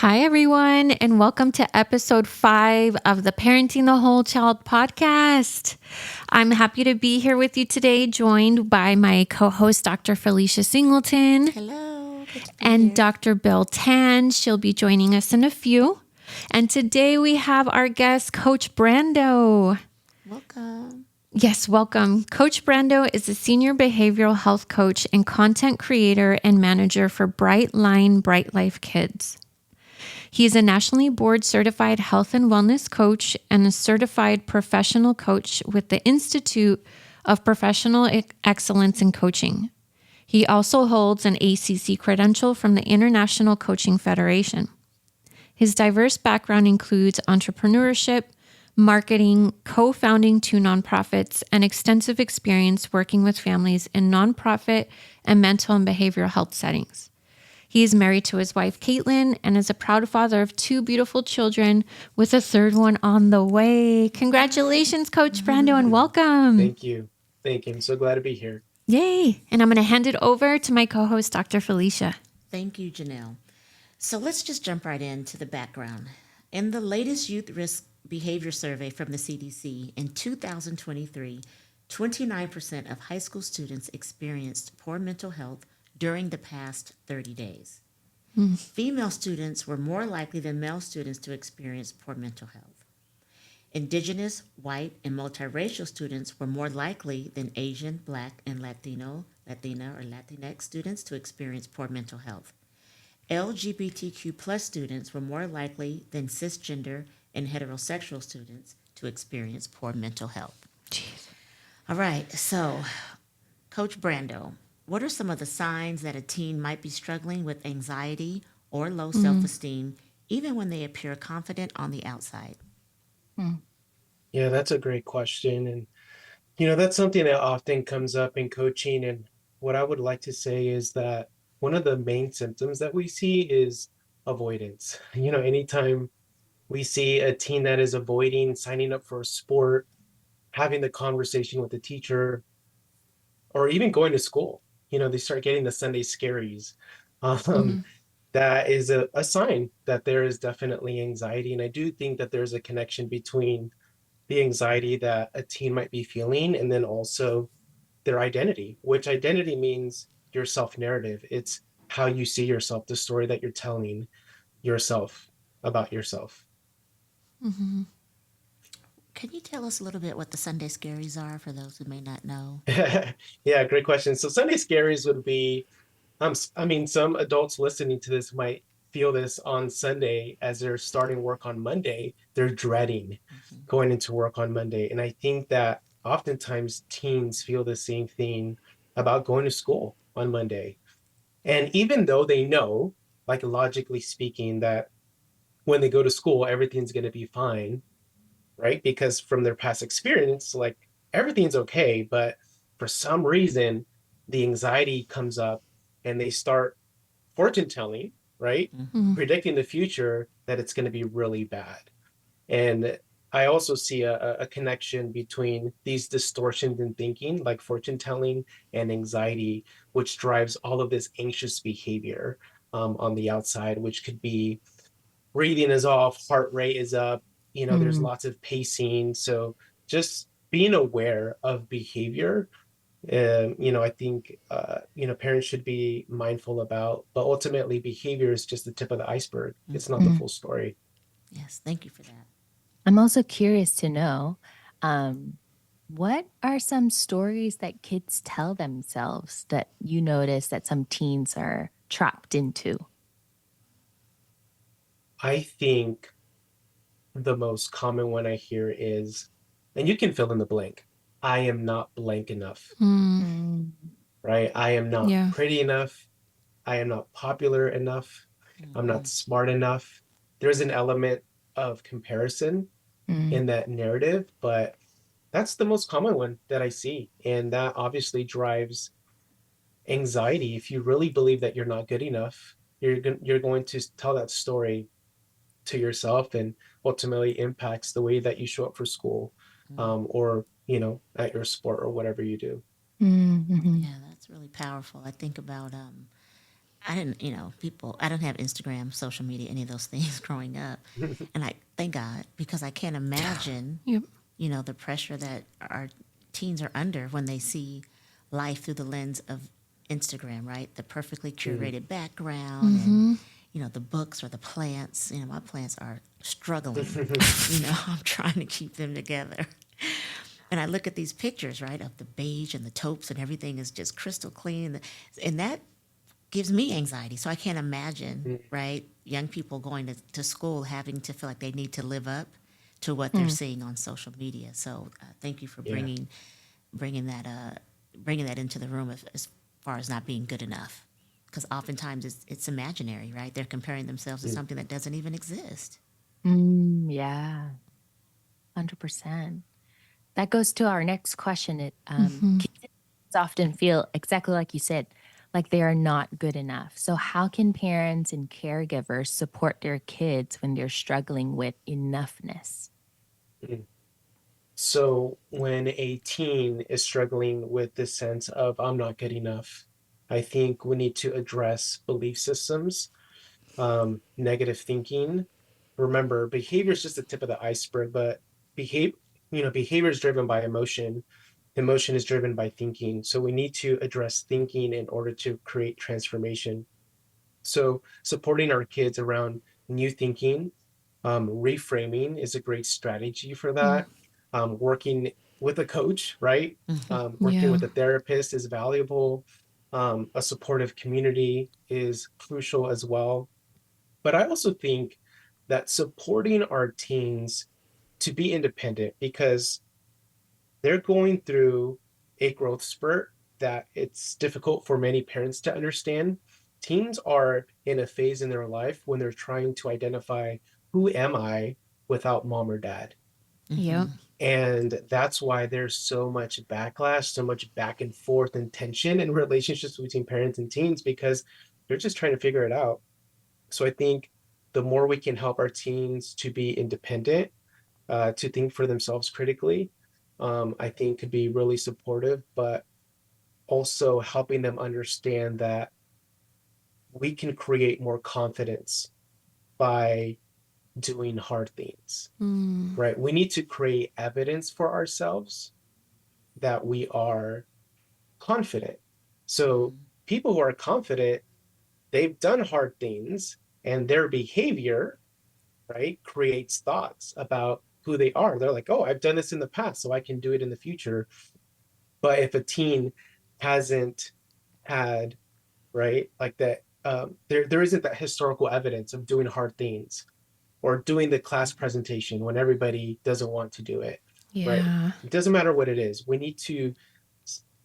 Hi, everyone, and welcome to episode 5 of the Parenting the Whole Child podcast. I'm happy to be here with you today, joined by my co host, Dr. Felicia Singleton. Hello, good to be and here. Dr. Bill Tan. She'll be joining us in a few. And today we have our guest, Coach Brando. Welcome. Yes, welcome. Coach Brando is a senior behavioral health coach and content creator and manager for Brightlife Kids. He is a nationally board certified health and wellness coach and a certified professional coach with the Institute of Professional Excellence in Coaching. He also holds an ACC credential from the International Coaching Federation. His diverse background includes entrepreneurship, marketing, co-founding 2 nonprofits, and extensive experience working with families in nonprofit and mental and behavioral health settings. He is married to his wife, Caitlin, and is a proud father of 2 beautiful children with a 3rd one on the way. Congratulations, Coach Brando, and welcome. Thank you. I'm so glad to be here. Yay. And I'm going to hand it over to my co-host, Dr. Felicia. Thank you, Janelle. So let's just jump right into the background. In the latest Youth Risk Behavior Survey from the CDC in 2023, 29% of high school students experienced poor mental health during the past 30 days. Female students were more likely than male students to experience poor mental health. Indigenous, white, and multiracial students were more likely than Asian, Black, and Latina, or Latinx students to experience poor mental health. LGBTQ plus students were more likely than cisgender and heterosexual students to experience poor mental health. Jeez. All right, so Coach Brando, what are some of the signs that a teen might be struggling with anxiety or low self-esteem, even when they appear confident on the outside? Yeah, that's a great question. And, that's something that often comes up in coaching. And what I would like to say is that one of the main symptoms that we see is avoidance. Anytime we see a teen that is avoiding signing up for a sport, having the conversation with the teacher, or even going to school, they start getting the Sunday scaries. Um, that is a sign that there is definitely anxiety. And I do think that there's a connection between the anxiety that a teen might be feeling and then also their identity, which identity means your self-narrative. It's how you see yourself, the story that you're telling yourself about yourself. Mm-hmm. Can you tell us a little bit what the Sunday scaries are for those who may not know? Yeah, great question. So Sunday scaries would be, some adults listening to this might feel this on Sunday as they're starting work on Monday. They're dreading going into work on Monday. And I think that oftentimes teens feel the same thing about going to school on Monday. And even though they know, like logically speaking, that when they go to school, everything's going to be fine, right? Because from their past experience, like everything's okay. But for some reason, the anxiety comes up and they start fortune telling, right? Predicting the future that it's going to be really bad. And I also see a connection between these distortions in thinking, like fortune telling and anxiety, which drives all of this anxious behavior on the outside, which could be breathing is off, heart rate is up, there's lots of pacing. So just being aware of behavior, I think, parents should be mindful about, but ultimately behavior is just the tip of the iceberg. It's not the full story. Yes, thank you for that. I'm also curious to know, what are some stories that kids tell themselves that you notice that some teens are trapped into? I think the most common one I hear is, and you can fill in the blank, I am not blank enough, right? I am not Yeah. pretty enough. I am not popular enough. I'm not smart enough. There's an element of comparison in that narrative, but that's the most common one that I see. And that obviously drives anxiety. If you really believe that you're not good enough, you're going to tell that story to yourself and ultimately impacts the way that you show up for school, or at your sport or whatever you do. Mm-hmm. Yeah, that's really powerful. I think about I didn't, I don't have Instagram, social media, any of those things growing up. And I thank God, because I can't imagine, Yep. the pressure that our teens are under when they see life through the lens of Instagram, right? The perfectly curated background and, the books or the plants. My plants are struggling. I'm trying to keep them together. And I look at these pictures, right, of the beige and the taupes and everything is just crystal clean. And that gives me anxiety. So I can't imagine, right, young people going to school having to feel like they need to live up to what they're seeing on social media. So thank you for Yeah. bringing that into the room as far as not being good enough. Because oftentimes it's imaginary, right? They're comparing themselves to something that doesn't even exist. Yeah, 100%. That goes to our next question. Kids often feel exactly like you said, like they are not good enough. So how can parents and caregivers support their kids when they're struggling with enoughness? So when a teen is struggling with this sense of I'm not good enough, I think we need to address belief systems, negative thinking. Remember, behavior is just the tip of the iceberg, but behavior is driven by emotion. Emotion is driven by thinking. So we need to address thinking in order to create transformation. So supporting our kids around new thinking, reframing is a great strategy for that. Working with a coach, right? Working Yeah. with a therapist is valuable. A supportive community is crucial as well. But I also think that supporting our teens to be independent, because they're going through a growth spurt that it's difficult for many parents to understand. Teens are in a phase in their life when they're trying to identify, who am I without mom or dad? Yep. And that's why there's so much backlash, so much back and forth and tension in relationships between parents and teens, because they're just trying to figure it out. So I think the more we can help our teens to be independent, to think for themselves critically, I think could be really supportive, but also helping them understand that we can create more confidence by doing hard things, right? We need to create evidence for ourselves that we are confident. So people who are confident, they've done hard things, and their behavior, right, creates thoughts about who they are. They're like, oh, I've done this in the past, so I can do it in the future. But if a teen hasn't had, right, like that, there isn't that historical evidence of doing hard things or doing the class presentation when everybody doesn't want to do it, right? Yeah. It doesn't matter what it is. We need to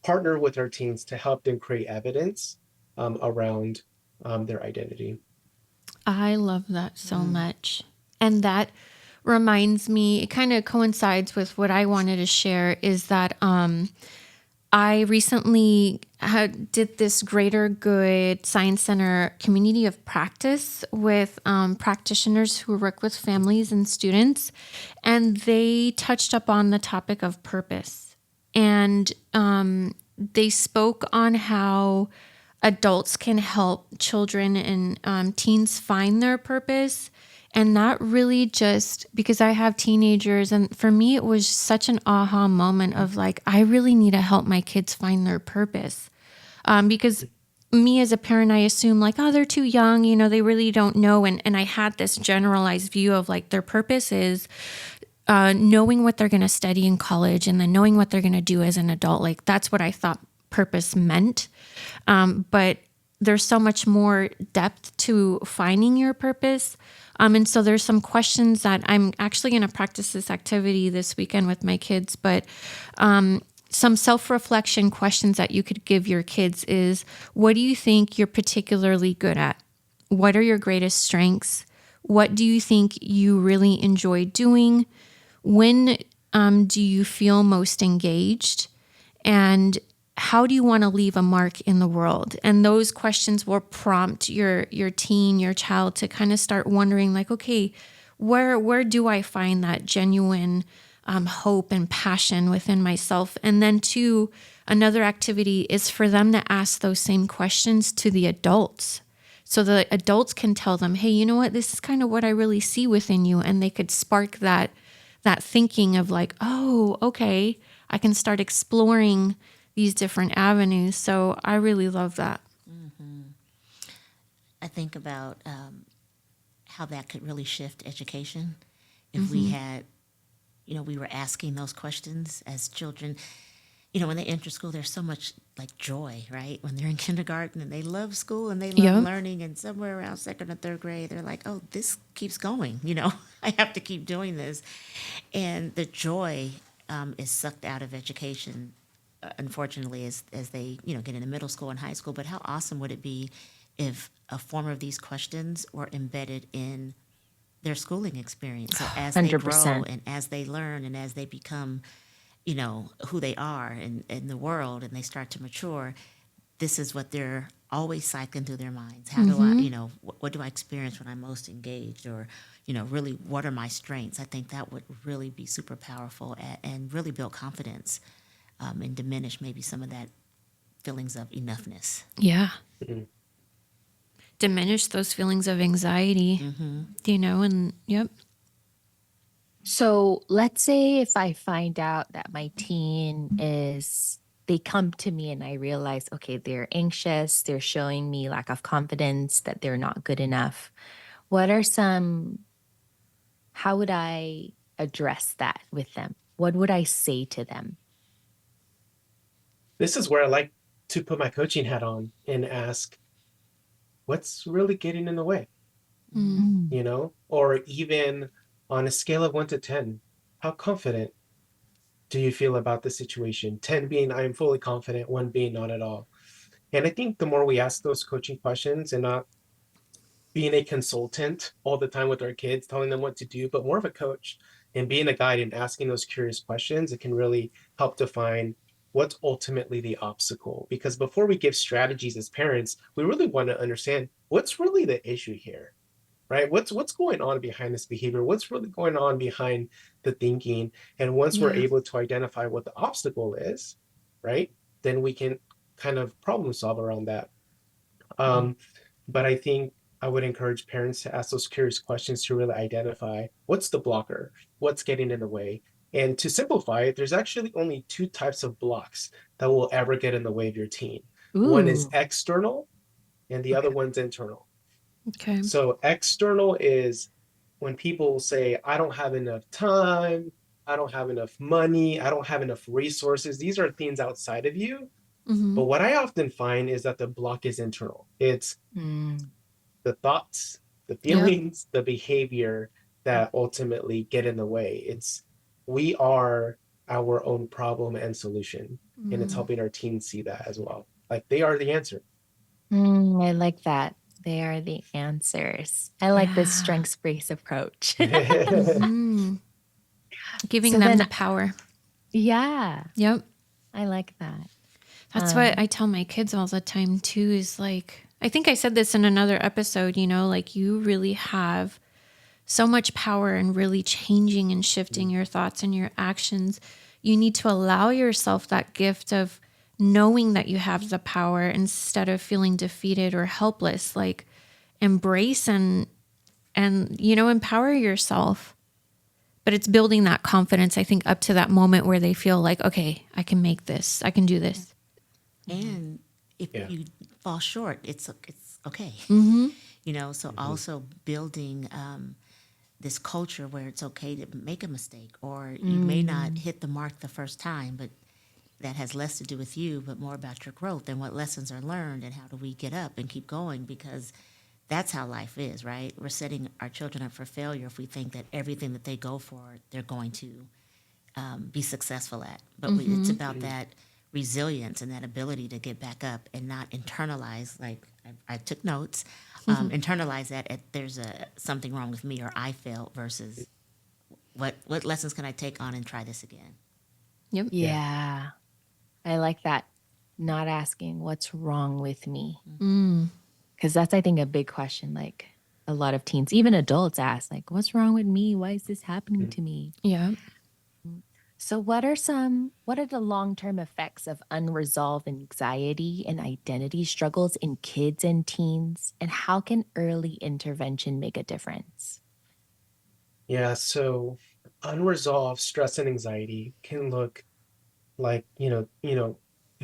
partner with our teens to help them create evidence around their identity. I love that so much. And that reminds me, it kind of coincides with what I wanted to share is that I recently did this Greater Good Science Center community of practice with practitioners who work with families and students, and they touched up on the topic of purpose. And they spoke on how adults can help children and teens find their purpose. And that really just, because I have teenagers, and for me, it was such an aha moment of like, I really need to help my kids find their purpose. Because me as a parent, I assume like, oh, they're too young, they really don't know. And I had this generalized view of like their purpose is knowing what they're going to study in college and then knowing what they're going to do as an adult. Like that's what I thought purpose meant. But there's so much more depth to finding your purpose. And so there's some questions that I'm actually going to practice this activity this weekend with my kids, but some self-reflection questions that you could give your kids is, what do you think you're particularly good at? What are your greatest strengths? What do you think you really enjoy doing? When do you feel most engaged? And how do you want to leave a mark in the world? And those questions will prompt your teen, your child to kind of start wondering like, okay, where do I find that genuine hope and passion within myself? And then two, another activity is for them to ask those same questions to the adults. So the adults can tell them, hey, you know what, this is kind of what I really see within you. And they could spark that thinking of like, oh, okay, I can start exploring these different avenues. So I really love that. I think about how that could really shift education if we had, we were asking those questions as children. When they enter school, there's so much like joy, right? When they're in kindergarten and they love school and they love Yep. learning, and somewhere around second or third grade, they're like, oh, this keeps going. I have to keep doing this. And the joy is sucked out of education, unfortunately, as they, get into middle school and high school. But how awesome would it be if a form of these questions were embedded in their schooling experience? So as they grow 100%. and as they learn and as they become, who they are in the world, and they start to mature, this is what they're always cycling through their minds. How do I, what do I experience when I'm most engaged? Or, really, what are my strengths? I think that would really be super powerful and really build confidence, and diminish maybe some of that feelings of enoughness. Yeah. Mhm. Diminish those feelings of anxiety, and yep. So let's say if I find out that my teen they come to me and I realize, okay, they're anxious, they're showing me lack of confidence, that they're not good enough. How would I address that with them? What would I say to them? This is where I like to put my coaching hat on and ask, what's really getting in the way? Or even on a scale of 1 to 10, how confident do you feel about the situation? 10 being I am fully confident, 1 being not at all. And I think the more we ask those coaching questions and not being a consultant all the time with our kids, telling them what to do, but more of a coach and being a guide and asking those curious questions, it can really help define what's ultimately the obstacle. Because before we give strategies as parents, we really want to understand what's really the issue here, right? What's going on behind this behavior? What's really going on behind the thinking? And once we're Yeah. able to identify what the obstacle is, right, then we can kind of problem solve around that. But I think I would encourage parents to ask those curious questions to really identify what's the blocker, what's getting in the way. And to simplify it, there's actually only 2 types of blocks that will ever get in the way of your teen. One is Ooh, external, and the other okay. one's internal. Okay. So external is when people say, I don't have enough time, I don't have enough money, I don't have enough resources. These are things outside of you. But what I often find is that the block is internal. It's Mm. the thoughts, the Yep. feelings, the behavior that ultimately get in the way. We are our own problem and solution. And it's helping our teens see that as well. Like they are the answer. I like that. They are the answers. I like this Yeah. strengths-based approach. Giving So them then, the power. yeah, Yep. I like that. That's what I tell my kids all the time too, is like, I think I said this in another episode, like you really have so much power in really changing and shifting your thoughts and your actions. You need to allow yourself that gift of knowing that you have the power instead of feeling defeated or helpless. Like embrace and empower yourself. But it's building that confidence, I think, up to that moment where they feel like, okay, I can make this. I can do this. And if Yeah. you fall short, it's okay. So also building this culture where it's okay to make a mistake, or you may not hit the mark the first time, but that has less to do with you, but more about your growth and what lessons are learned and how do we get up and keep going, because that's how life is, right? We're setting our children up for failure if we think that everything that they go for, they're going to be successful at. But it's about that resilience and that ability to get back up and not internalize, like I took notes, internalize that there's something wrong with me or I failed, versus what lessons can I take on and try this again? Yep. Yeah, I like that. Not asking what's wrong with me. Because that's, I think, a big question. Like a lot of teens, even adults ask, like, what's wrong with me? Why is this happening to me? Yeah. So what are the long-term effects of unresolved anxiety and identity struggles in kids and teens? And how can early intervention make a difference? Yeah, so unresolved stress and anxiety can look like, it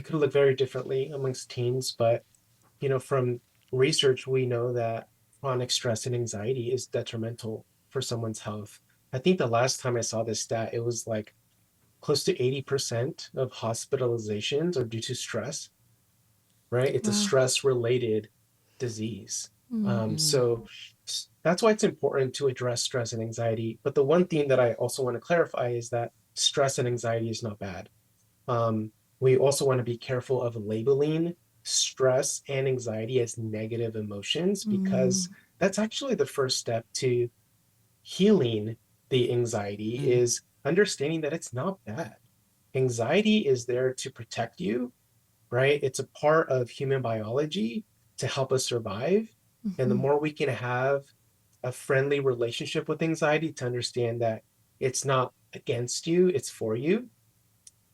could look very differently amongst teens, but from research, we know that chronic stress and anxiety is detrimental for someone's health. I think the last time I saw this stat, it was like close to 80% of hospitalizations are due to stress, right? It's a Wow. stress related disease. So that's why it's important to address stress and anxiety. But the one thing that I also want to clarify is that stress and anxiety is not bad. Um, we also want to be careful of labeling stress and anxiety as negative emotions because that's actually the first step to healing the anxiety Mm, is understanding that it's not bad. Anxiety is there to protect you, right? It's a part of human biology to help us survive. And the more we can have a friendly relationship with anxiety to understand that it's not against you, it's for you,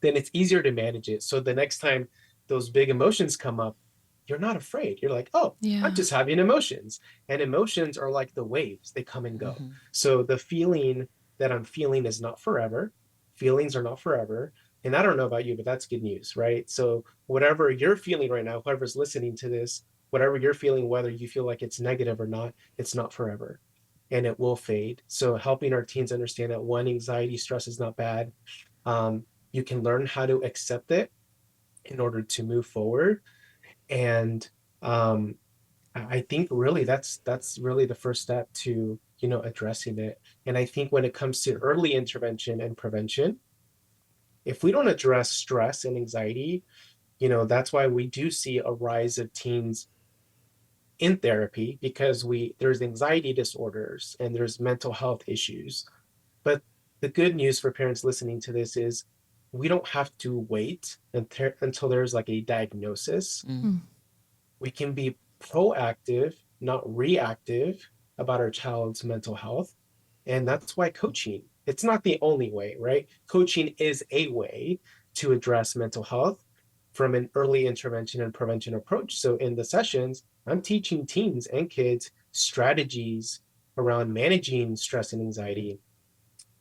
then it's easier to manage it. So the next time those big emotions come up, you're not afraid. You're like, oh, I'm Yeah. just having emotions. And emotions are like the waves, they come and go. mhm, So the feeling that I'm feeling is not forever. Feelings are not forever. And I don't know about you, but that's good news, right? So whatever you're feeling right now, whoever's listening to this, whatever you're feeling, whether you feel like it's negative or not, it's not forever and it will fade. So helping our teens understand that one, anxiety, stress is not bad. Um, you can learn how to accept it in order to move forward. And um, I think really that's really the first step to addressing it. And I think when it comes to early intervention and prevention, if we don't address stress and anxiety, that's why we do see a rise of teens in therapy because there's anxiety disorders and there's mental health issues. But the good news for parents listening to this is we don't have to wait until there's like a diagnosis. mm, We can be proactive, not reactive about our child's mental health. And that's why coaching, it's not the only way, right? Coaching is a way to address mental health from an early intervention and prevention approach. So in the sessions, I'm teaching teens and kids strategies around managing stress and anxiety.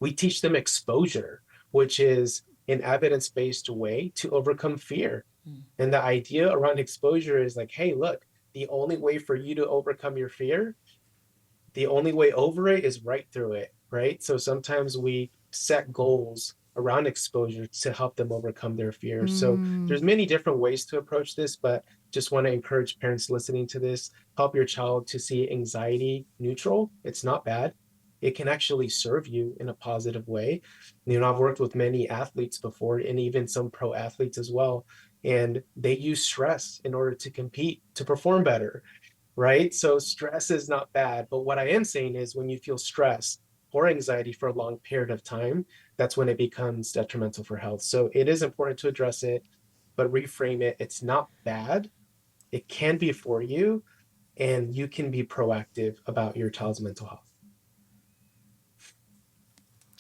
We teach them exposure, which is an evidence based way to overcome fear. mm, And the idea around exposure is like, hey, look, the only way for you to overcome your fear, the only way over it is right through it, right? So sometimes we set goals around exposure to help them overcome their fears. So there's many different ways to approach this, but just want to encourage parents listening to this, help your child to see anxiety neutral. It's not bad. It can actually serve you in a positive way. I've worked with many athletes before and even some pro athletes as well. And they use stress in order to compete, to perform better, right? So stress is not bad. But what I am saying is when you feel stress or anxiety for a long period of time, that's when it becomes detrimental for health. So it is important to address it, but reframe it. It's not bad. It can be for you, and you can be proactive about your child's mental health.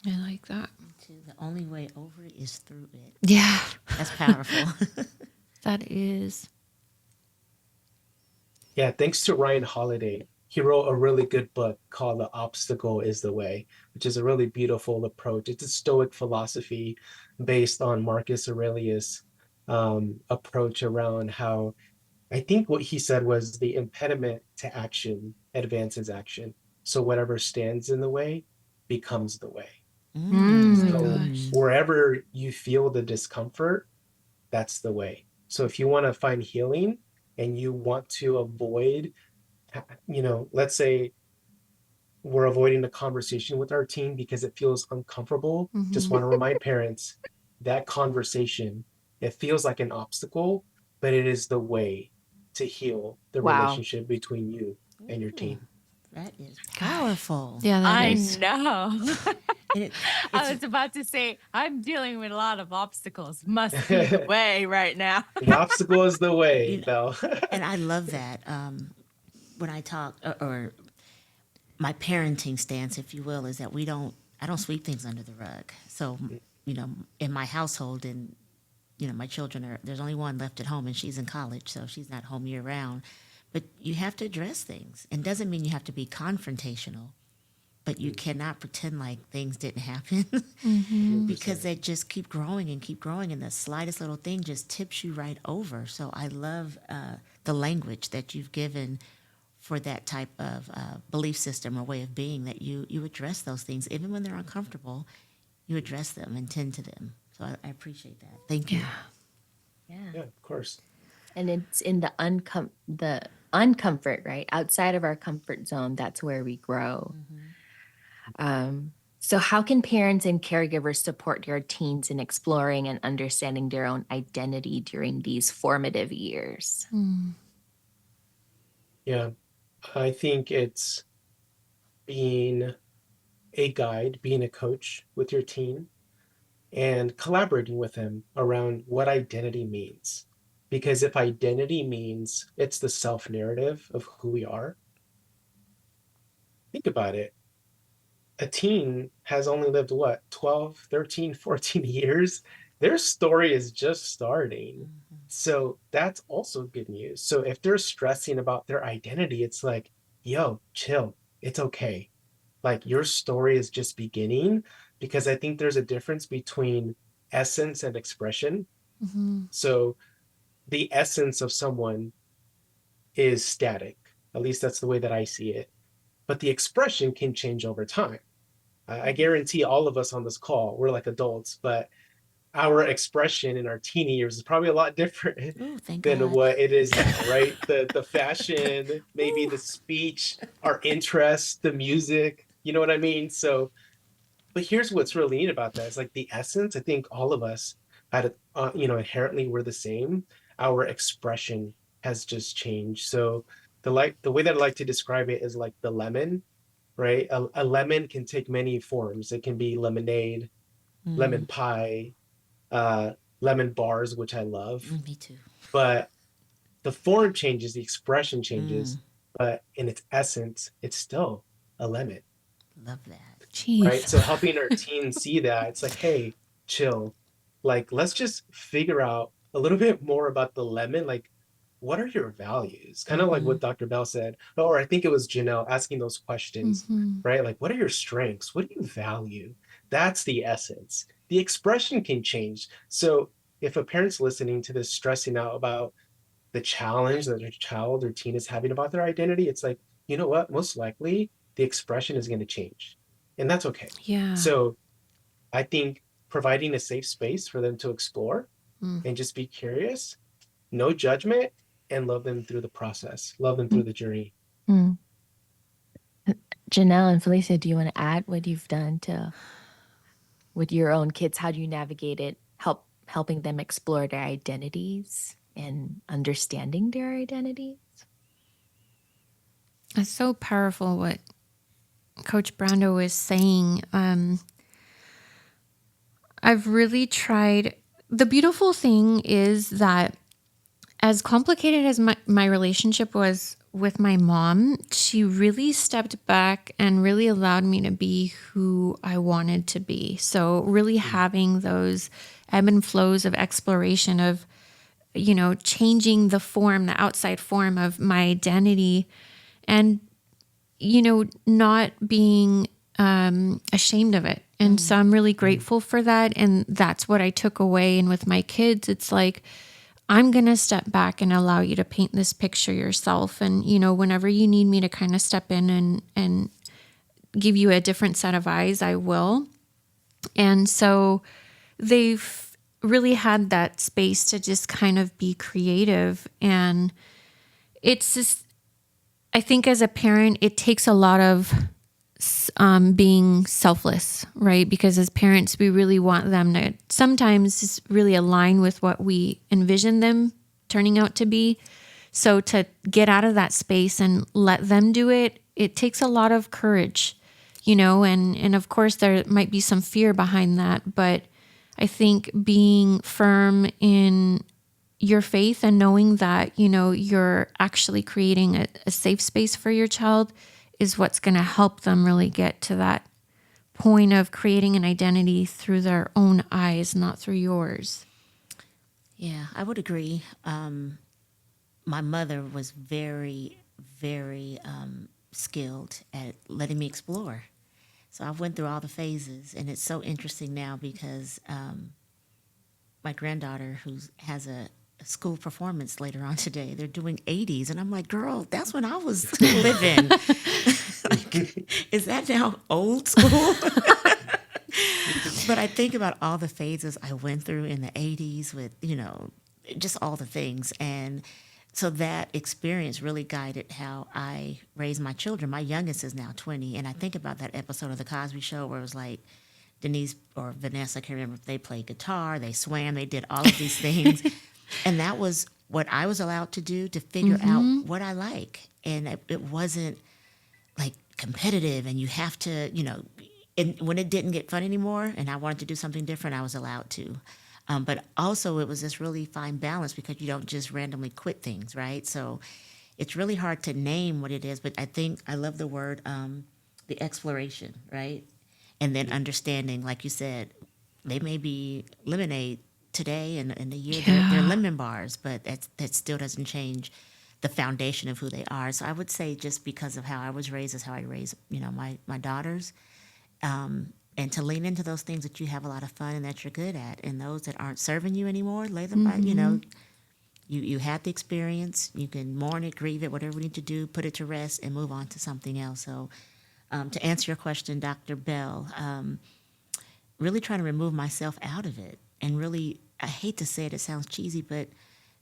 I like that. the only way over it is through it. Yeah, That's powerful. that is. Yeah, thanks to Ryan Holiday. He wrote a really good book called The Obstacle is the Way, which is a really beautiful approach. It's a Stoic philosophy based on Marcus Aurelius' approach around how I think what he said was the impediment to action advances action. So whatever stands in the way becomes the way. Oh my So gosh. wherever you feel the discomfort, that's the way. So if you want to find healing and you want to avoid, let's say we're avoiding a conversation with our team because it feels uncomfortable, just want to remind parents that conversation, it feels like an obstacle, but it is the way to heal the Wow. relationship between you and your Ooh, team. that is Gosh. powerful. Yeah, that I is. know. And I it's was about to say, I'm dealing with a lot of obstacles. Must be the way right now. The obstacle is the way, you know, Belle. and I love that. When I talk or my parenting stance, if you will, is that I don't sweep things under the rug. So in my household, and my children there's only one left at home, and she's in college, so she's not home year round. But you have to address things, and doesn't mean you have to be confrontational, but you cannot pretend like things didn't happen because they just keep growing and keep growing, and the slightest little thing just tips you right over. So I love the language that you've given for that type of belief system or way of being, that you address those things even when they're uncomfortable. You address them and tend to them. So I appreciate that. Thank you. Yeah, of course. And it's in the uncomfort, right? Outside of our comfort zone, that's where we grow. So how can parents and caregivers support their teens in exploring and understanding their own identity during these formative years? Yeah, I think it's being a guide, being a coach with your teen, and collaborating with them around what identity means. Because if identity means it's the self narrative of who we are, think about it. A teen has only lived what, 12, 13, 14 years? Their story is just starting. So that's also good news. So if they're stressing about their identity, it's like, yo, chill. It's okay. Like your story is just beginning, because I think there's a difference between essence and expression. So the essence of someone is static. At least that's the way that I see it. But the expression can change over time. I guarantee all of us on this call, we're like adults, but our expression in our teen years is probably a lot different Oh, thank than God. what it is now, right? The fashion, maybe the speech, our interests, the music, you know what I mean? So, but here's what's really neat about that. It's like the essence. I think all of us had, inherently we're the same. Our expression has just changed. So the way that I like to describe it is like the lemon, right? A lemon can take many forms. It can be lemonade, lemon pie, uh, lemon bars, which I love. Me too. But the form changes, the expression changes, but in its essence, it's still a lemon, Love that. right? Jeez. So helping our teens see that, it's like, hey, chill. Like, let's just figure out a little bit more about the lemon. Like, what are your values? Kind of like what Dr. Bell said, or I think it was Janelle asking those questions, right? Like, what are your strengths? What do you value? That's the essence. The expression can change. So if a parent's listening to this, stressing out about the challenge that their child or teen is having about their identity, it's like, you know what? Most likely the expression is going to change. And that's okay. Yeah. So I think providing a safe space for them to explore and just be curious, no judgment, and love them through the process, love them through the journey. Janelle and Felicia, do you want to add what you've done with your own kids? How do you navigate it, helping them explore their identities and understanding their identities? It's so powerful what Coach Brando is saying. I've really tried. The beautiful thing is that as complicated as my relationship was with my mom, she really stepped back and really allowed me to be who I wanted to be. So really having those ebb and flows of exploration of, changing the form, the outside form of my identity, and, not being ashamed of it. And so I'm really grateful for that. And that's what I took away. And with my kids, it's like, I'm going to step back and allow you to paint this picture yourself. And, whenever you need me to kind of step in and give you a different set of eyes, I will. And so they've really had that space to just kind of be creative. And it's just, I think as a parent, it takes a lot of being selfless, right? Because as parents, we really want them to sometimes just really align with what we envision them turning out to be. So to get out of that space and let them do it, it takes a lot of courage, and of course there might be some fear behind that, but I think being firm in your faith and knowing that, you're actually creating a safe space for your child is what's going to help them really get to that point of creating an identity through their own eyes, not through yours. Yeah, I would agree. My mother was very, very skilled at letting me explore. So I went through all the phases, and it's so interesting now because my granddaughter, who has a school performance later on today, they're doing 80s, and I'm like, girl, that's when I was living. Like, is that now old school? But I think about all the phases I went through in the 80s with, just all the things. And so that experience really guided how I raised my children. My youngest is now 20. And I think about that episode of The Cosby Show where it was like Denise or Vanessa, I can't remember if they played guitar, they swam, they did all of these things. And that was what I was allowed to do to figure out what I like. And it wasn't like competitive and you have to, and when it didn't get fun anymore and I wanted to do something different, I was allowed to. But also it was this really fine balance because you don't just randomly quit things, right? So it's really hard to name what it is, but I think I love the word, the exploration, right? And then understanding, like you said, they may be lemonade today and in a year they're lemon bars, but that still doesn't change the foundation of who they are. So I would say just because of how I was raised is how I raise, my daughters. And to lean into those things that you have a lot of fun and that you're good at, and those that aren't serving you anymore, lay them by, you had the experience, you can mourn it, grieve it, whatever we need to do, put it to rest and move on to something else. So to answer your question, Dr. Bell, really trying to remove myself out of it and really, I hate to say it, it sounds cheesy, but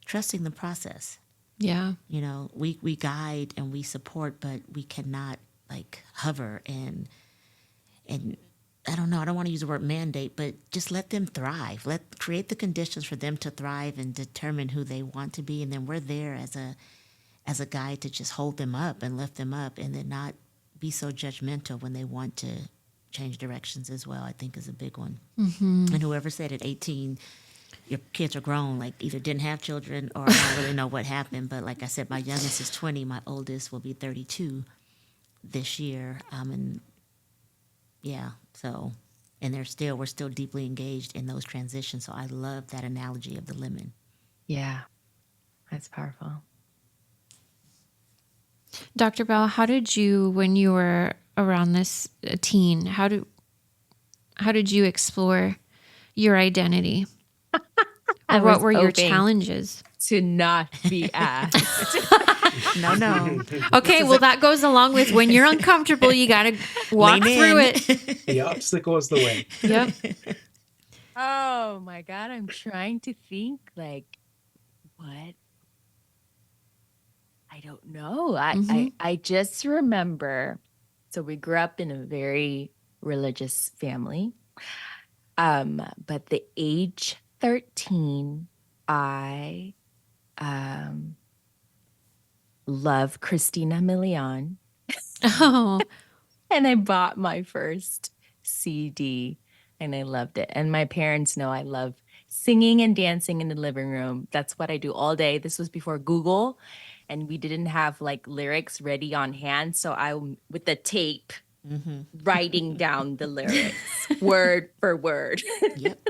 trusting the process. Yeah. We guide and we support, but we cannot like hover and I don't know, I don't want to use the word mandate, but just let them thrive. Create the conditions for them to thrive and determine who they want to be. And then we're there as a guide to just hold them up and lift them up and then not be so judgmental when they want to change directions as well, I think is a big one. And whoever said at 18, your kids are grown, like either didn't have children or I don't really know what happened. But like I said, my youngest is 20, my oldest will be 32 this year. And yeah, so, and we're still deeply engaged in those transitions. So I love that analogy of the lemon. Yeah, that's powerful. Dr. Bell, how did you, when you were around this teen, how did you explore your identity? Or what were your challenges? To not be asked. No. Okay, well, that goes along with when you're uncomfortable, you got to walk through it. The obstacle is the way. Yep. Oh my God, I'm trying to think like, what? I don't know. I just remember, so we grew up in a very religious family. But the age 13, I love Christina Milian. Oh, And I bought my first CD and I loved it. And my parents know I love singing and dancing in the living room. That's what I do all day. This was before Google and we didn't have like lyrics ready on hand. So I, with the tape, writing down the lyrics word for word. Yep.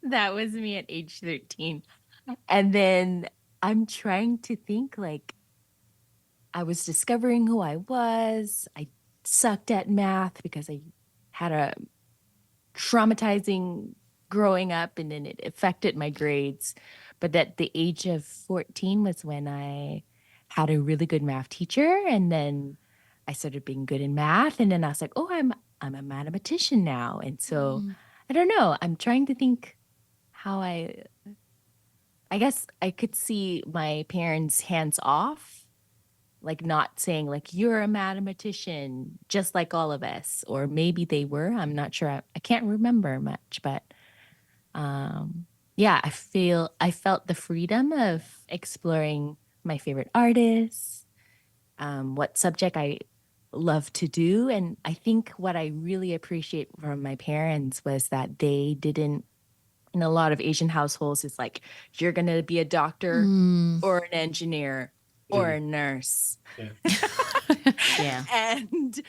That was me at age 13. And then I'm trying to think like I was discovering who I was. I sucked at math because I had a traumatizing growing up and then it affected my grades. But at the age of 14 was when I had a really good math teacher. And then I started being good in math. And then I was like, oh, I'm a mathematician now. And so I don't know. I'm trying to think how I guess I could see my parents hands off, like not saying like, you're a mathematician, just like all of us, or maybe they were, I'm not sure. I can't remember much, but yeah, I felt the freedom of exploring my favorite artists, what subject I love to do. And I think what I really appreciate from my parents was that they didn't, in a lot of Asian households, it's like, you're going to be a doctor or an engineer or a nurse. Yeah. Yeah. And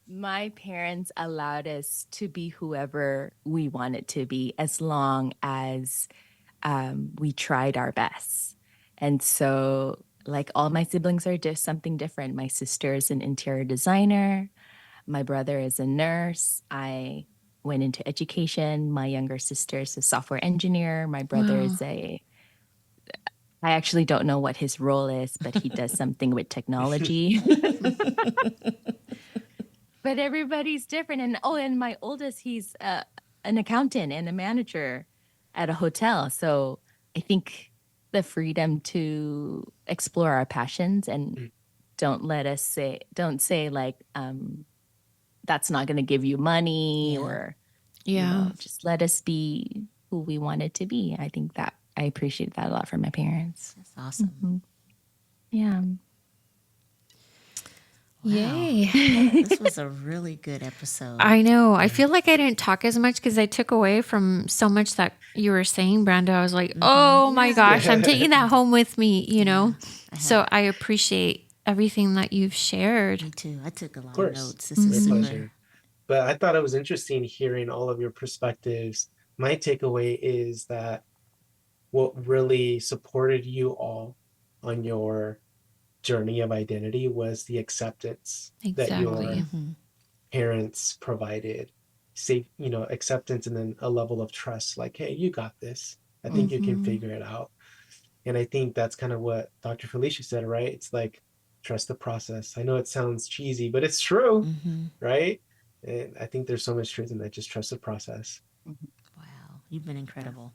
My parents allowed us to be whoever we wanted to be as long as we tried our best. And so, like, all my siblings are just something different. My sister is an interior designer. My brother is a nurse. I went into education. My younger sister is a software engineer. My brother is I actually don't know what his role is, but he does something with technology. But everybody's different. And my oldest, he's an accountant and a manager at a hotel. So I think the freedom to explore our passions and don't say like, that's not going to give you money or, just let us be who we wanted to be. I think that I appreciate that a lot from my parents. That's awesome. Mm-hmm. Yeah. Wow. Yay. This was a really good episode. I know. I feel like I didn't talk as much because I took away from so much that you were saying, Brando. I was like, oh my gosh, I'm taking that home with me, you know? So I appreciate everything that you've shared. Me too. I took a lot of course. notes. This is My super. pleasure. But I thought it was interesting hearing all of your perspectives. My takeaway is that what really supported you all on your journey of identity was the acceptance that your Exactly. parents provided. Safe, acceptance, and then a level of trust, like, hey, you got this. I think you can figure it out. And I think that's kind of what Dr. Felicia said, right? It's like, trust the process. I know it sounds cheesy, but it's true, right? And I think there's so much truth in that. Just trust the process. Wow. You've been incredible.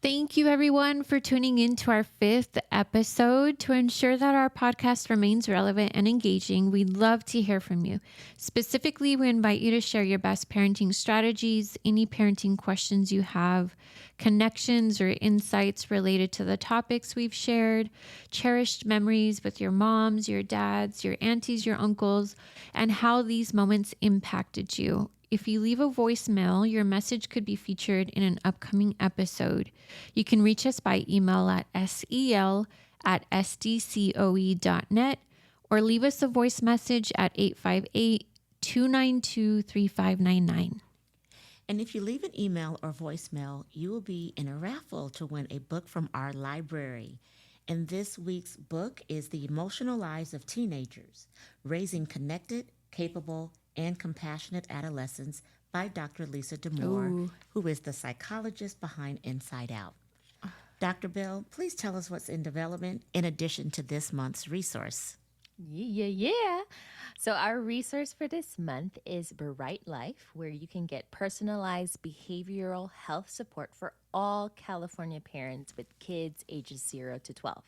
Thank you, everyone, for tuning in to our 5th episode. To ensure that our podcast remains relevant and engaging, we'd love to hear from you. Specifically, we invite you to share your best parenting strategies, any parenting questions you have, connections or insights related to the topics we've shared, cherished memories with your moms, your dads, your aunties, your uncles, and how these moments impacted you. If you leave a voicemail, your message could be featured in an upcoming episode. You can reach us by email at sel@sdcoe.net or leave us a voice message at 858-292-3599. And if you leave an email or voicemail, you will be in a raffle to win a book from our library. And this week's book is The Emotional Lives of Teenagers, Raising Connected, Capable, and Compassionate Adolescents by Dr. Lisa Damour, who is the psychologist behind Inside Out. Dr. Bell, please tell us what's in development in addition to this month's resource. Yeah. So our resource for this month is Brightlife, where you can get personalized behavioral health support for all California parents with kids ages 0 to 12.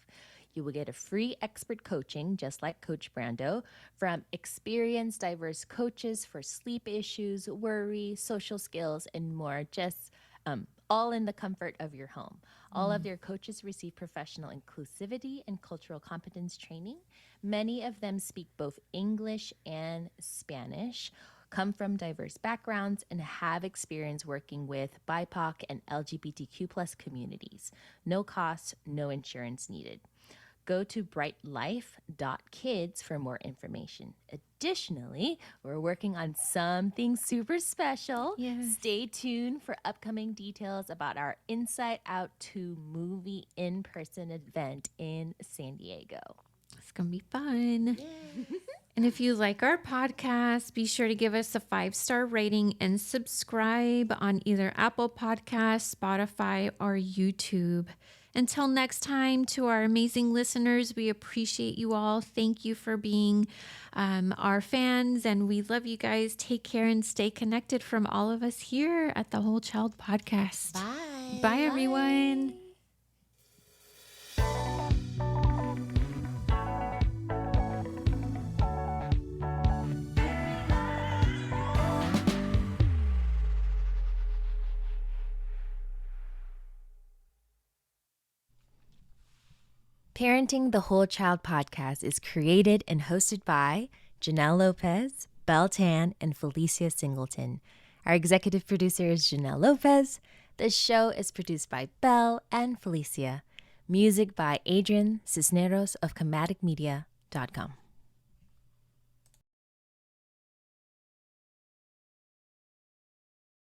You will get a free expert coaching, just like Coach Brando, from experienced, diverse coaches for sleep issues, worry, social skills, and more, just all in the comfort of your home. All of their coaches receive professional inclusivity and cultural competence training. Many of them speak both English and Spanish, come from diverse backgrounds, and have experience working with BIPOC and LGBTQ plus communities. No cost, no insurance needed. Go to brightlife.kids for more information. Additionally, we're working on something super special. Yes. Stay tuned for upcoming details about our Inside Out 2 movie in-person event in San Diego. It's going to be fun. And if you like our podcast, be sure to give us a 5-star rating and subscribe on either Apple Podcasts, Spotify, or YouTube. Until next time, to our amazing listeners, we appreciate you all. Thank you for being our fans, and we love you guys. Take care and stay connected from all of us here at the Whole Child Podcast. Bye. Bye, everyone. Parenting the Whole Child podcast is created and hosted by Janelle Lopez, Belle Tan, and Felicia Singleton. Our executive producer is Janelle Lopez. The show is produced by Belle and Felicia. Music by Adrian Cisneros of ChromaticMedia.com.